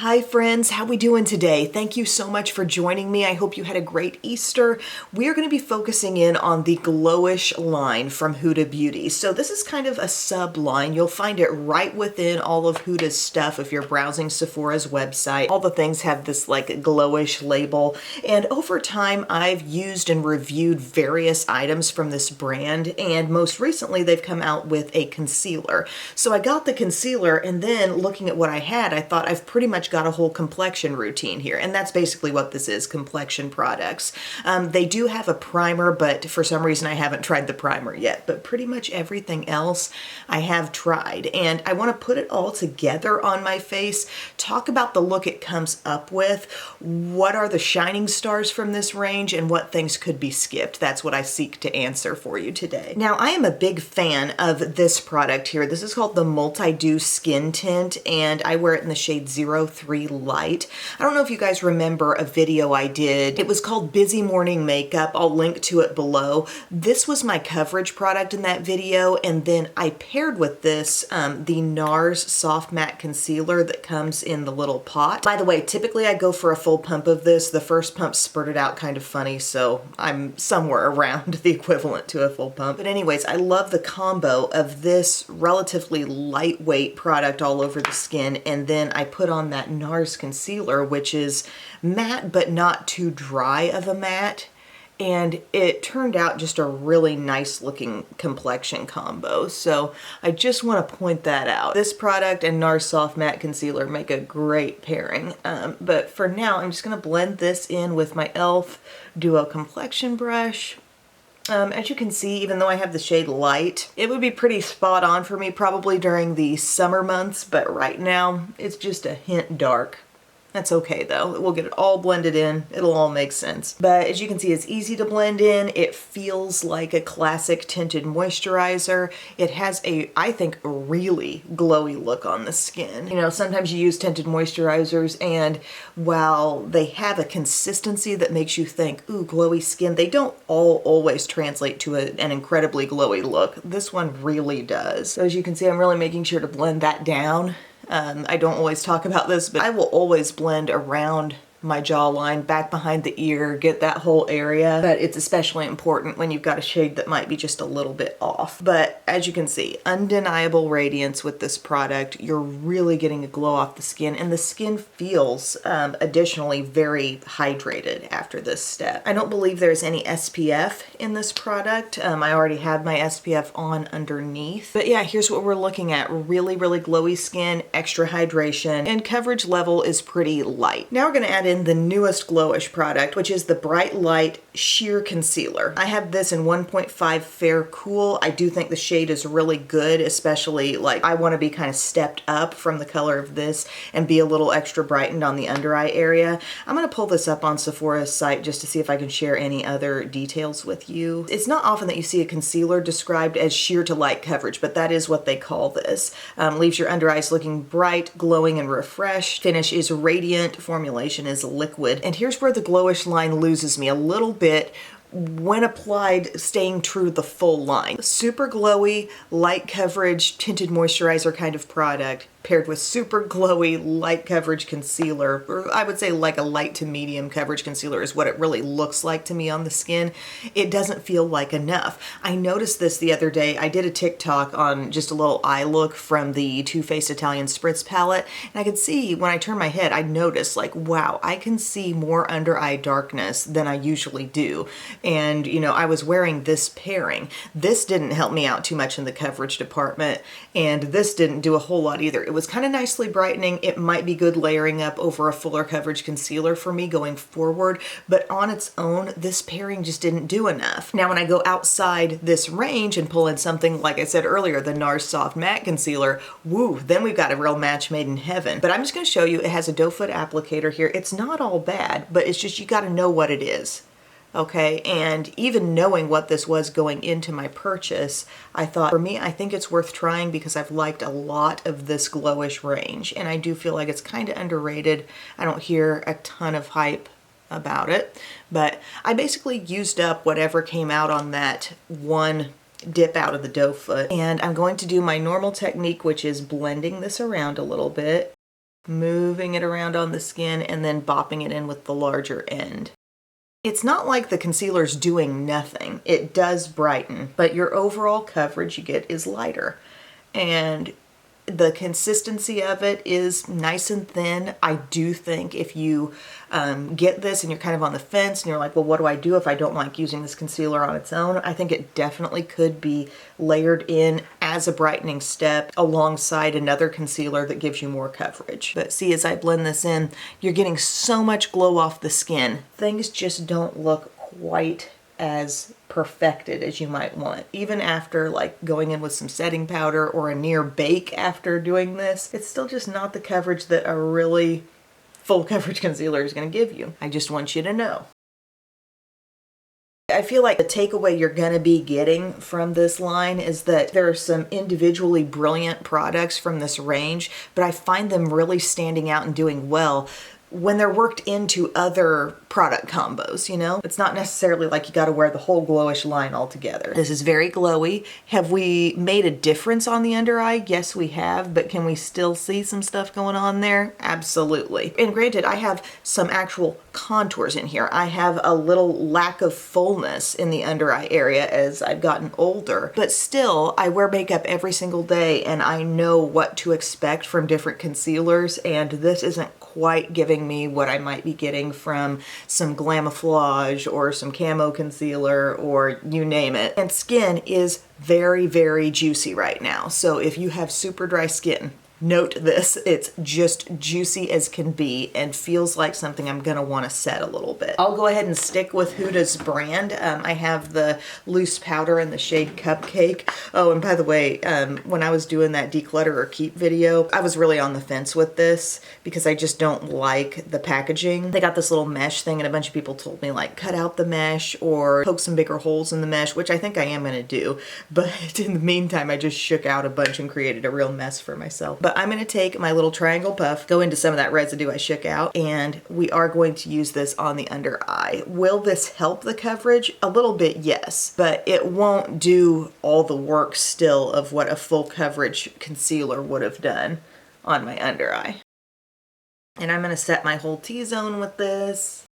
Hi friends, how we doing today? Thank you so much for joining me. I hope you had a great Easter. We are going to be focusing in on the Glowish line from Huda Beauty. So this is kind of a sub line. You'll find it right within all of Huda's stuff if you're browsing Sephora's website. All the things have this like Glowish label. And over time, I've used and reviewed various items from this brand. And most recently, they've come out with a concealer. So I got the concealer, and then looking at what I had, I thought I've pretty much got a whole complexion routine here, and that's basically what this is, complexion products. They do have a primer, but for some reason I haven't tried the primer yet, but pretty much everything else I have tried, and I want to put it all together on my face, talk about the look it comes up with, what are the shining stars from this range, and what things could be skipped. That's what I seek to answer for you today. Now, I am a big fan of this product here. This is called the Multi-Dew Skin Tint, and I wear it in the shade 03 Light. I don't know if you guys remember a video I did. It was called Busy Morning Makeup. I'll link to it below. This was my coverage product in that video, and then I paired with this the NARS Soft Matte Concealer that comes in the little pot. By the way, typically I go for a full pump of this. The first pump spurted out kind of funny, so I'm somewhere around the equivalent to a full pump. But anyways, I love the combo of this relatively lightweight product all over the skin, and then I put on that NARS concealer, which is matte but not too dry of a matte, and it turned out just a really nice looking complexion combo. So I just want to point that out. This product and NARS Soft Matte Concealer make a great pairing, but for now I'm just going to blend this in with my e.l.f. Duo Complexion Brush. As you can see, even though I have the shade light, it would be pretty spot on for me probably during the summer months, but right now it's just a hint dark. That's okay though. We'll get it all blended in. It'll all make sense. But as you can see, it's easy to blend in. It feels like a classic tinted moisturizer. It has a, I think, a really glowy look on the skin. You know, sometimes you use tinted moisturizers, and while they have a consistency that makes you think, ooh, glowy skin, they don't all always translate to an incredibly glowy look. This one really does. So as you can see, I'm really making sure to blend that down. I don't always talk about this, but I will always blend around my jawline, back behind the ear, get that whole area. But it's especially important when you've got a shade that might be just a little bit off. But as you can see, undeniable radiance with this product. You're really getting a glow off the skin, and the skin feels additionally very hydrated after this step. I don't believe there's any SPF in this product. I already have my SPF on underneath. But yeah, here's what we're looking at. Really, really glowy skin, extra hydration, and coverage level is pretty light. Now we're gonna add in the newest Glowish product, which is the Bright Light Sheer Concealer. I have this in 1.5 Fair Cool. I do think the shade is really good, especially like I want to be kind of stepped up from the color of this and be a little extra brightened on the under eye area. I'm going to pull this up on Sephora's site just to see if I can share any other details with you. It's not often that you see a concealer described as sheer to light coverage, but that is what they call this. Leaves your under eyes looking bright, glowing, and refreshed. Finish is radiant. Formulation is liquid. And here's where the Glowish line loses me a little bit when applied, staying true to the full line. Super glowy, light coverage, tinted moisturizer kind of product paired with super glowy, light coverage concealer, or I would say like a light to medium coverage concealer is what it really looks like to me on the skin. It doesn't feel like enough. I noticed this the other day. I did a TikTok on just a little eye look from the Too Faced Italian Spritz palette, and I could see when I turned my head, I noticed like, wow, I can see more under eye darkness than I usually do. And you know, I was wearing this pairing. This didn't help me out too much in the coverage department, and this didn't do a whole lot either. It was kind of nicely brightening. It might be good layering up over a fuller coverage concealer for me going forward, but on its own, this pairing just didn't do enough. Now, when I go outside this range and pull in something, like I said earlier, the NARS Soft Matte Concealer, woo, then we've got a real match made in heaven. But I'm just going to show you, it has a doe foot applicator here. It's not all bad, but it's just you got to know what it is. Okay, and even knowing what this was going into my purchase, I thought, for me, I think it's worth trying because I've liked a lot of this Glowish range, and I do feel like it's kind of underrated. I don't hear a ton of hype about it, but I basically used up whatever came out on that one dip out of the doe foot, and I'm going to do my normal technique, which is blending this around a little bit. moving it around on the skin and then bopping it in with the larger end. It's not like the concealer's doing nothing. It does brighten, but your overall coverage you get is lighter. And the consistency of it is nice and thin. I do think if you get this and you're kind of on the fence and you're like, well, what do I do if I don't like using this concealer on its own? I think it definitely could be layered in as a brightening step alongside another concealer that gives you more coverage. But see, as I blend this in, you're getting so much glow off the skin. Things just don't look quite as perfected as you might want. Even after like going in with some setting powder or a near bake after doing this, it's still just not the coverage that a really full coverage concealer is going to give you. I just want you to know. I feel like the takeaway you're going to be getting from this line is that there are some individually brilliant products from this range, but I find them really standing out and doing well when they're worked into other product combos, you know? It's not necessarily like you gotta wear the whole Glowish line all together. This is very glowy. Have we made a difference on the under eye? Yes, we have, but can we still see some stuff going on there? Absolutely. And granted, I have some actual contours in here. I have a little lack of fullness in the under eye area as I've gotten older, but still, I wear makeup every single day and I know what to expect from different concealers, and this isn't quite giving me what I might be getting from some Glamouflage or some camo concealer or you name it. And skin is very, very juicy right now. So if you have super dry skin, note this, it's just juicy as can be and feels like something I'm gonna wanna set a little bit. I'll go ahead and stick with Huda's brand. I have the loose powder in the shade Cupcake. Oh, and by the way, when I was doing that declutter or keep video, I was really on the fence with this because I just don't like the packaging. They got this little mesh thing and a bunch of people told me like cut out the mesh or poke some bigger holes in the mesh, which I think I am gonna do. But in the meantime, I just shook out a bunch and created a real mess for myself. But I'm gonna take my little triangle puff, go into some of that residue I shook out, and we are going to use this on the under eye. Will this help the coverage? A little bit, yes, but it won't do all the work still of what a full coverage concealer would have done on my under eye. And I'm gonna set my whole T-zone with this.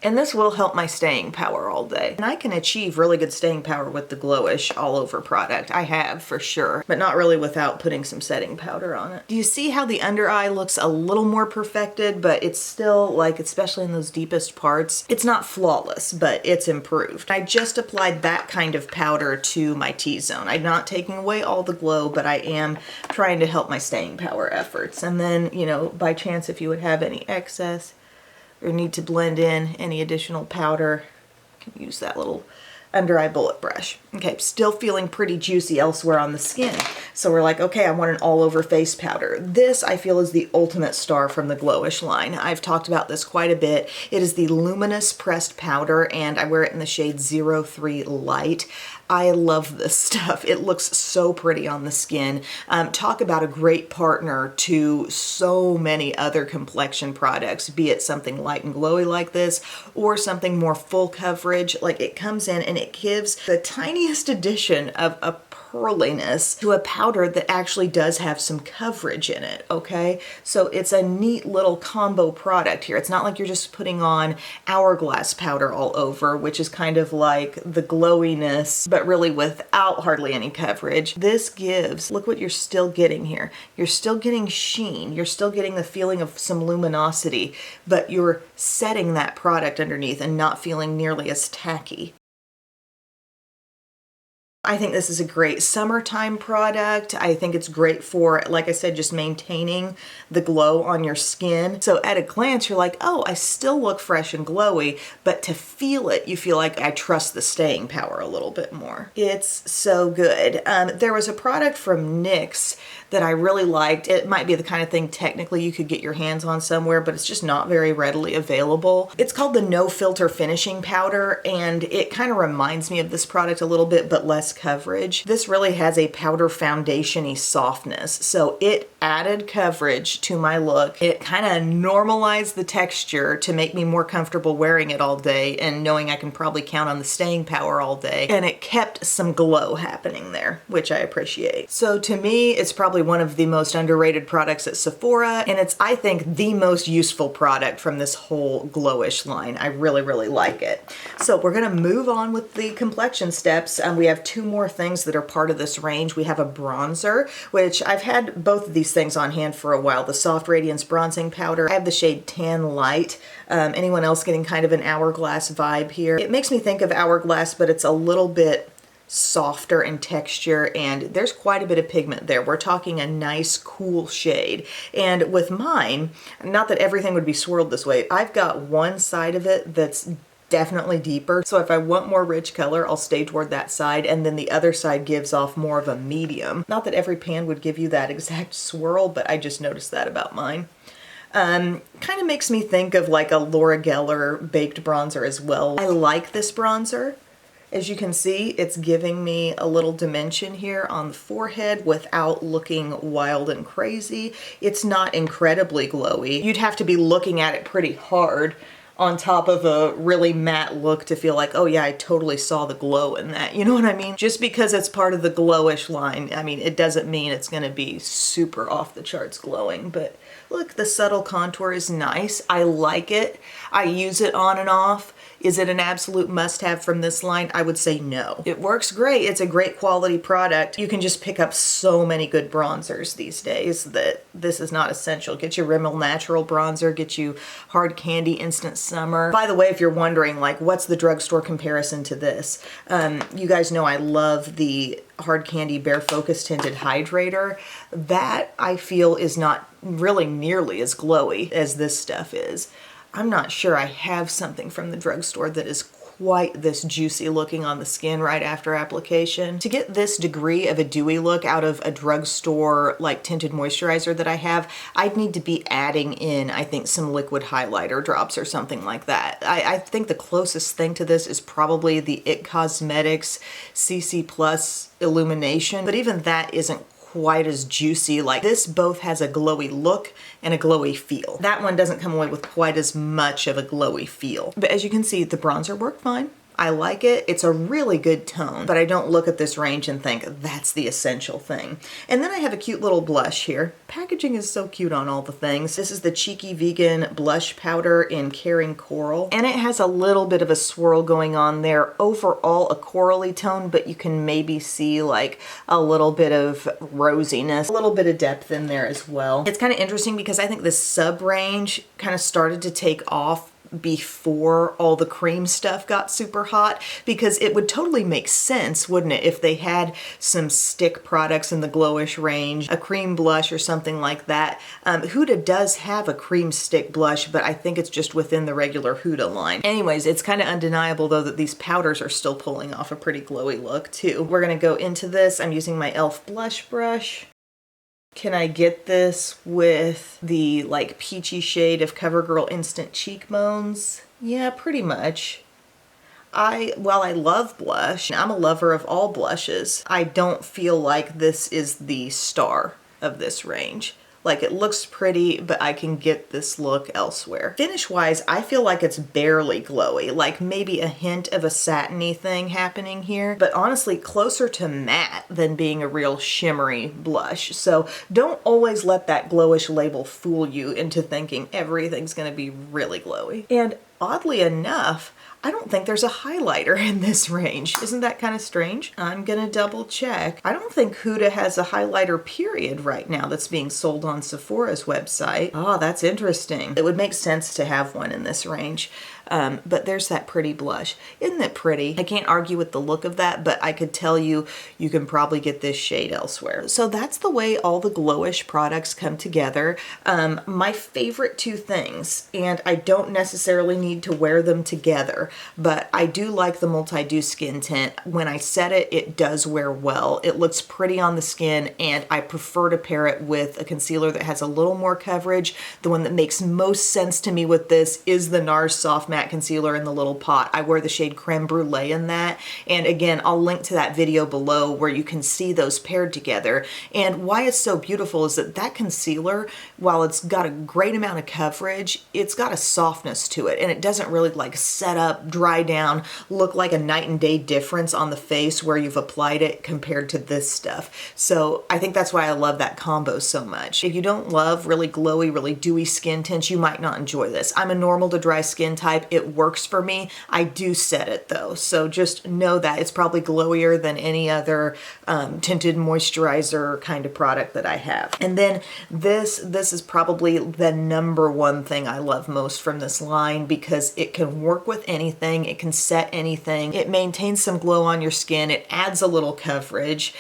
And this will help my staying power all day. And I can achieve really good staying power with the Glowish all over product. I have for sure, but not really without putting some setting powder on it. Do you see how the under eye looks a little more perfected, but it's still like, especially in those deepest parts, it's not flawless, but it's improved. I just applied that kind of powder to my T-zone. I'm not taking away all the glow, but I am trying to help my staying power efforts. And then, you know, by chance, if you would have any excess, or need to blend in any additional powder, you can use that little under eye bullet brush. Okay, still feeling pretty juicy elsewhere on the skin. So we're like, okay, I want an all over face powder. This I feel is the ultimate star from the Glowish line. I've talked about this quite a bit. It is the Luminous pressed powder and I wear it in the shade 03 Light. I love this stuff. It looks so pretty on the skin. Talk about a great partner to so many other complexion products, be it something light and glowy like this or something more full coverage. Like it comes in and it gives the tiniest addition of a pearliness to a powder that actually does have some coverage in it, okay? So it's a neat little combo product here. It's not like you're just putting on Hourglass powder all over, which is kind of like the glowiness, but really without hardly any coverage. This gives, look what you're still getting here. You're still getting sheen. You're still getting the feeling of some luminosity, but you're setting that product underneath and not feeling nearly as tacky. I think this is a great summertime product. I think it's great for, like I said, just maintaining the glow on your skin. So at a glance, you're like, oh, I still look fresh and glowy, but to feel it, you feel like I trust the staying power a little bit more. It's so good. There was a product from NYX that I really liked. It might be the kind of thing technically you could get your hands on somewhere, but it's just not very readily available. It's called the No Filter Finishing Powder, and it kind of reminds me of this product a little bit, but less coverage. This really has a powder foundation-y softness, so it added coverage to my look. It kind of normalized the texture to make me more comfortable wearing it all day and knowing I can probably count on the staying power all day. And it kept some glow happening there, which I appreciate. So to me, it's probably one of the most underrated products at Sephora, and it's, I think, the most useful product from this whole Glowish line. I really, really like it. So we're gonna move on with the complexion steps. We have two more things that are part of this range. We have a bronzer, which I've had both of these things on hand for a while. The Soft Radiance Bronzing Powder. I have the shade Tan Light. Anyone else getting kind of an Hourglass vibe here? It makes me think of Hourglass, but it's a little bit softer in texture, and there's quite a bit of pigment there. We're talking a nice cool shade. And with mine, not that everything would be swirled this way, I've got one side of it that's definitely deeper. So if I want more rich color, I'll stay toward that side, and then the other side gives off more of a medium. Not that every pan would give you that exact swirl, but I just noticed that about mine. Kind of makes me think of like a Laura Geller baked bronzer as well. I like this bronzer. As you can see, it's giving me a little dimension here on the forehead without looking wild and crazy. It's not incredibly glowy. You'd have to be looking at it pretty hard on top of a really matte look to feel like, oh yeah, I totally saw the glow in that. You know what I mean? Just because it's part of the Glowish line, I mean, it doesn't mean it's gonna be super off the charts glowing, but look, the subtle contour is nice. I like it. I use it on and off. Is it an absolute must-have from this line? I would say no. It works great. It's a great quality product. You can just pick up so many good bronzers these days that this is not essential. Get your Rimmel Natural bronzer, get you Hard Candy Instant Summer. By the way, if you're wondering, like, what's the drugstore comparison to this? You guys know I love the Hard Candy Bare Focus Tinted Hydrator. That, I feel, is not really nearly as glowy as this stuff is. I'm not sure I have something from the drugstore that is quite this juicy looking on the skin right after application. To get this degree of a dewy look out of a drugstore like tinted moisturizer that I have, I'd need to be adding in, I think, some liquid highlighter drops or something like that. I think the closest thing to this is probably the IT Cosmetics CC Plus Illumination, but even that isn't quite as juicy. Like this both has a glowy look and a glowy feel. That one doesn't come away with quite as much of a glowy feel. But as you can see, the bronzer worked fine. I like it. It's a really good tone, but I don't look at this range and think that's the essential thing. And then I have a cute little blush here. Packaging is so cute on all the things. This is the Cheeky Vegan Blush Powder in Caring Coral, and it has a little bit of a swirl going on there. Overall a corally tone, but you can maybe see like a little bit of rosiness, a little bit of depth in there as well. It's kind of interesting because I think this sub-range kind of started to take off before all the cream stuff got super hot, because it would totally make sense, wouldn't it, if they had some stick products in the Glowish range, a cream blush or something like that. Huda does have a cream stick blush, but I think it's just within the regular Huda line. Anyways, it's kind of undeniable though that these powders are still pulling off a pretty glowy look too. We're gonna go into this. I'm using my e.l.f. blush brush. Can I get this with the like peachy shade of CoverGirl Instant Cheekbones? Yeah, pretty much. While I love blush, I'm a lover of all blushes. I don't feel like this is the star of this range. Like, it looks pretty, but I can get this look elsewhere. Finish-wise, I feel like it's barely glowy, like maybe a hint of a satiny thing happening here, but honestly closer to matte than being a real shimmery blush. So don't always let that glowish label fool you into thinking everything's gonna be really glowy. And oddly enough, I don't think there's a highlighter in this range. Isn't that kind of strange? I'm gonna double check. I don't think Huda has a highlighter period right now that's being sold on Sephora's website. Oh, that's interesting. It would make sense to have one in this range. But there's that pretty blush. Isn't it pretty? I can't argue with the look of that, but I could tell you, you can probably get this shade elsewhere. So that's the way all the Glowish products come together. My favorite two things, and I don't necessarily need to wear them together, but I do like the Multi-Dew Skin Tint. When I set it, it does wear well. It looks pretty on the skin, and I prefer to pair it with a concealer that has a little more coverage. The one that makes most sense to me with this is the NARS Soft matte concealer in the little pot. I wear the shade Creme Brulee in that. And again, I'll link to that video below where you can see those paired together. And why it's so beautiful is that that concealer, while it's got a great amount of coverage, it's got a softness to it. And it doesn't really like set up, dry down, look like a night and day difference on the face where you've applied it compared to this stuff. So I think that's why I love that combo so much. If you don't love really glowy, really dewy skin tints, you might not enjoy this. I'm a normal to dry skin type. It works for me. I do set it though. So just know that it's probably glowier than any other tinted moisturizer kind of product that I have. And then this is probably the #1 thing I love most from this line because it can work with anything. It can set anything. It maintains some glow on your skin. It adds a little coverage.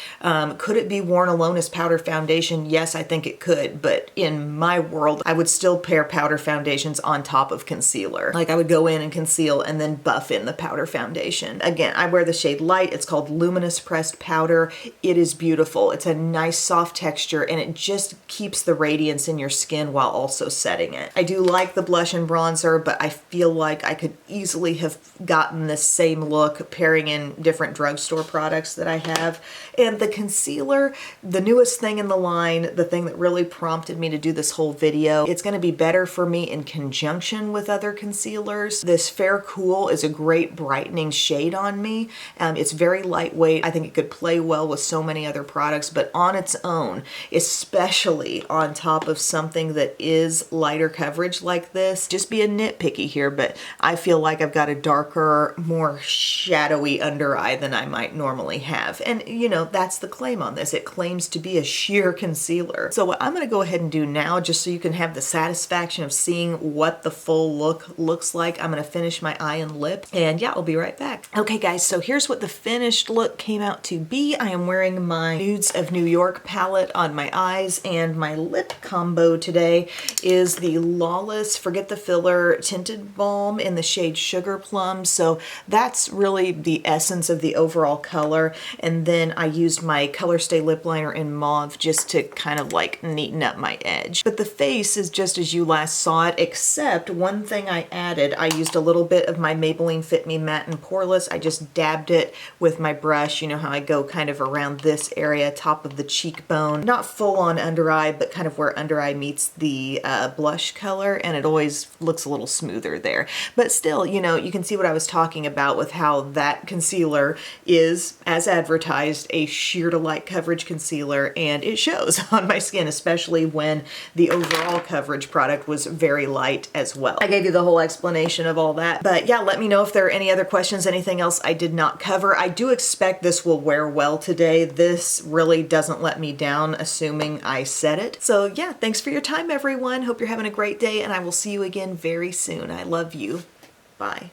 Could it be worn alone as powder foundation? Yes, I think it could, but in my world, I would still pair powder foundations on top of concealer. Like I would go in and conceal and then buff in the powder foundation. Again, I wear the shade Light. It's called Luminous Pressed Powder. It is beautiful. It's a nice soft texture and it just keeps the radiance in your skin while also setting it. I do like the blush and bronzer, but I feel like I could easily have gotten this same look pairing in different drugstore products that I have. And the concealer, the newest thing in the line, the thing that really prompted me to do this whole video, it's going to be better for me in conjunction with other concealers. This Fair Cool is a great brightening shade on me. It's very lightweight. I think it could play well with so many other products, but on its own, especially on top of something that is lighter coverage like this, just being nitpicky here, but I feel like I've got a darker, more shadowy under eye than I might normally have. And you know, that's the claim on this. It claims to be a sheer concealer. So what I'm going to go ahead and do now, just so you can have the satisfaction of seeing what the full look looks like, I'm going to finish my eye and lip, and yeah, I'll be right back. Okay guys, so here's what the finished look came out to be. I am wearing my Nudes of New York palette on my eyes, and my lip combo today is the Lawless Forget the Filler Tinted Balm in the shade Sugar Plum. So that's really the essence of the overall color. And then I used my Color Stay lip liner in mauve just to kind of like neaten up my edge. But the face is just as you last saw it, except one thing I added. I used a little bit of my Maybelline Fit Me Matte and Poreless. I just dabbed it with my brush. You know how I go kind of around this area, top of the cheekbone. Not full on under eye, but kind of where under eye meets the blush color, and it always looks a little smoother there. But still, you know, you can see what I was talking about with how that concealer is, as advertised, a sheer to light coverage concealer, and it shows on my skin, especially when the overall coverage product was very light as well. I gave you the whole explanation of all that, but yeah, let me know if there are any other questions, anything else I did not cover. I do expect this will wear well today. This really doesn't let me down, assuming I set it. So yeah, thanks for your time, everyone. Hope you're having a great day, and I will see you again very soon. I love you. Bye.